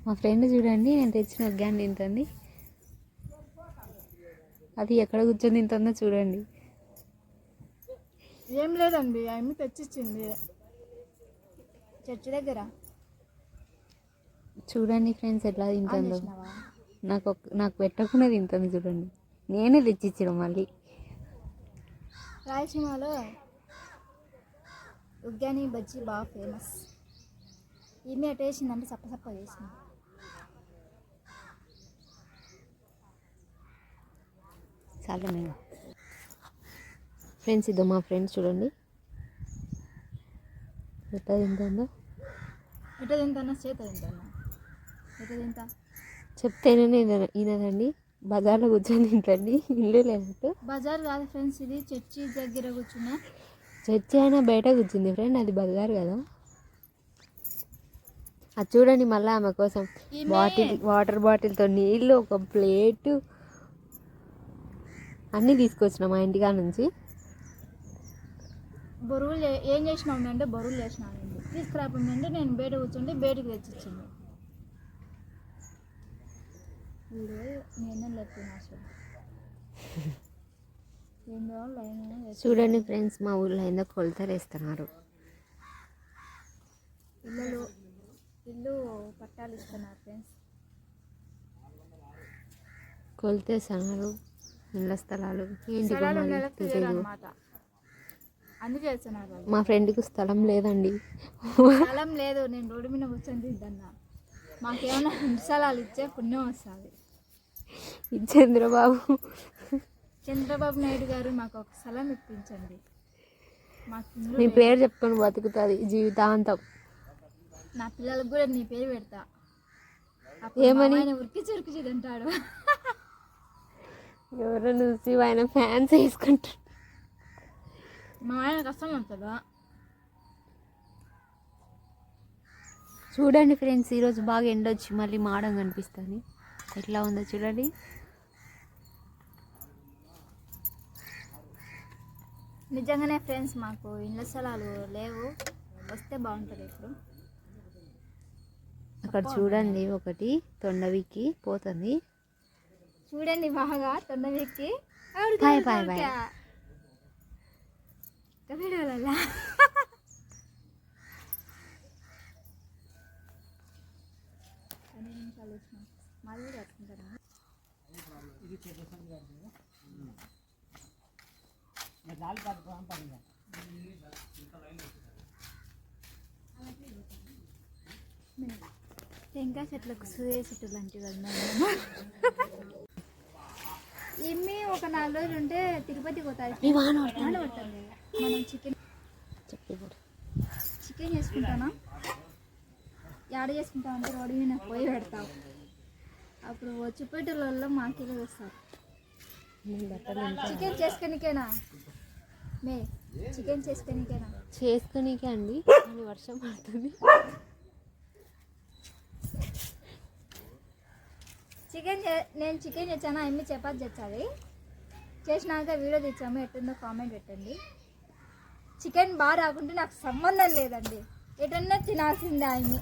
మా ఫ్రెండ్ చూడండి నేను తెచ్చిన ఒగ్గాని తింటుంది. అది ఎక్కడ కూర్చొని తింటుందో చూడండి. ఏం లేదండి, ఆమె తెచ్చిచ్చింది చర్చి దగ్గర. చూడండి ఫ్రెండ్స్ ఎట్లా తింటుందో. నాకు పెట్టకుండా తింటుంది చూడండి. నేనే తెచ్చిచ్చిన మళ్ళీ. రాయలసీమలో ఉగ్గాని బజ్జీ బాగా ఫేమస్. ఈమె ఎట్ వేసిందంటే సప్ప చేసింది. చాలా నేను ఫ్రెండ్స్ ఇదో మా ఫ్రెండ్స్ చూడండి ఎట్లా తింటుందో. ఎట్లా తింటానా? చేత తింటానా? ఎట్లా తింటా చెప్తేనే ఈయనదండి. బజార్లో కూర్చొని తింటండి, ఇల్లు లేనట్టు. బజార్ కాదు ఫ్రెండ్స్, ఇది చర్చి దగ్గర కూర్చున్నా. చర్చి అయినా బయట కూర్చుంది ఫ్రెండ్, అది బజార్ కదా. అది చూడండి మళ్ళీ ఆమె కోసం వాటర్ బాటిల్తో నీళ్ళు, ఒక ప్లేటు అన్నీ తీసుకొచ్చినాం మా ఇంటికాడ నుంచి. బరువులు ఏం చేసినాము అంటే బరువులు చేసినానండి. తీసుకురాకుందంటే నేను బయట కూర్చుంటే బయటకు తెచ్చిచ్చింది. చూడండి ఫ్రెండ్స్ మా ఊళ్ళో ఏందో కొలతలు వేస్తున్నారు. ఇల్లు పట్టాలు ఇస్తున్నారు ఫ్రెండ్స్. కొలితేస్తున్నారు ఇళ్ళ స్థలాలు. అన్నమాట అందుకే వేస్తున్నారు. మా ఫ్రెండ్కి స్థలం లేదండి. స్థలం లేదు, నేను రోడ్డు మీద కూర్చొని తింటున్నా. మాకేమైనా ఇంటి స్థలాలు ఇచ్చే పుణ్యం వస్తుంది. చంద్రబాబు నాయుడు గారు మాకు ఒక స్థలం ఇప్పించండి. నీ పేరు చెప్పుకొని బతుకుతుంది జీవితాంతం. నా పిల్లలకు కూడా నీ పేరు పెడతా. ఏమని? ఉరికి చురికి తింటాడు. ఎవరో చూసి ఆయన ఫ్యాన్స్ వేసుకుంటారు. మా ఆయన కష్టం అవుతుందా? చూడండి ఫ్రెండ్స్ ఈరోజు బాగా ఎండొచ్చి మళ్ళీ మాడం కనిపిస్తుంది. ఎట్లా ఉందో చూడండి. నిజంగానే ఫ్రెండ్స్ మాకు ఇళ్ళ స్థలాలు లేవు, వస్తే బాగుంటుంది. ఇప్పుడు అక్కడ చూడండి ఒకటి తొండవికి పోతుంది. చూడండి బాగా తొండవికి టెంకాయ చెట్లకు సూర్య చెట్టు లాంటివి ఏమి. ఒక 4 రోజులు ఉంటే తిరుపతి పోతాయి. మనం చికెన్ చేసుకుంటానా? యాడ చేసుకుంటాం అంటే రోడ్డు మీద పోయి పెడతాం. అప్పుడు చుప్పేటోళ్ళలో మాకేలో వస్తారు. చికెన్ చేసుకొనికేనా? చికెన్ చేసుకొనికే అండి. వర్షం పడుతుంది. నేను చికెన్ తెచ్చాను, అమ్మి చపాతి తెచ్చాలి. చేసినాక వీడియో తెచ్చాము, ఎట్టుందో కామెంట్ పెట్టండి. చికెన్ బాగా రాకుంటే నాకు సంబంధం లేదండి, ఎటన్నా తినాల్సిందే. అమ్మి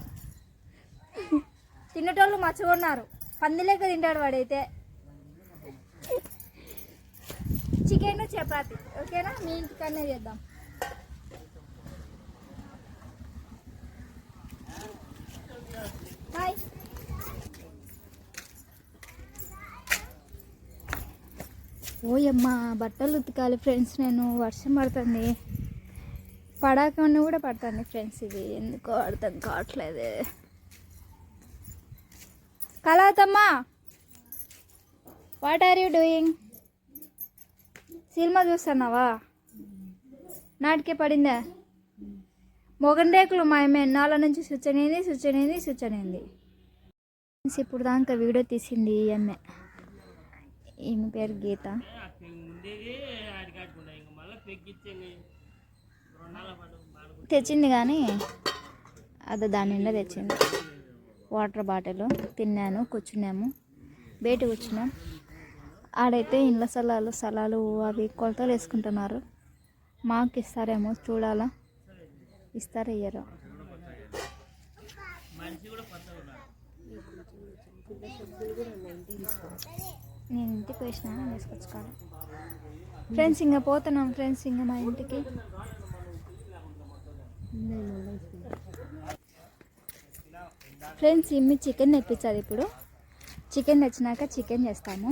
తినేటోళ్ళు మర్చిపోన్నారు, పందిలేక తింటాడు వాడైతే. చికెన్ చపాతి ఓకేనా? మీ ఇంటికన్నా చేద్దాం. బాయ్. ఓయమ్మ బట్టలు ఉతకాలి ఫ్రెండ్స్. నేను వర్షం పడుతుంది, పడాకన్నా కూడా పడుతుంది ఫ్రెండ్స్. ఇది ఎందుకో అర్థం కావట్లేదు. కళావతమ్మా, what are you doing? Cinema చూస్తున్నావా? నాటికే పడిందా? మొగన్ రేకులు మా అమ్మ ఎన్నాళ్ళ నుంచి సుచ్చనేది. ఇప్పుడు దాకా వీడియో తీసింది ఈ అమ్మే. ఈమె పేరు గీత. తెచ్చింది కానీ అది దాని నిండా తెచ్చింది. వాటర్ బాటిల్ తిన్నాను, కూర్చున్నాము, బయట కూర్చున్నాం. ఆడైతే ఇండ్ల స్థలాలు అవి కొలతలు వేసుకుంటున్నారు. మాకు ఇస్తారేమో చూడాలా, ఇస్తారో ఇయ్యరో. నేను ఇంటికి వేసిన వేసుకొచ్చుకోవాలి. ఫ్రెండ్స్ ఇంకా పోతున్నాం ఫ్రెండ్స్ ఇంకా మా ఇంటికి. ఫ్రెండ్స్ ఇమ్మి చికెన్ తెప్పించాలి. ఇప్పుడు చికెన్ తెచ్చినాక చికెన్ చేస్తాము.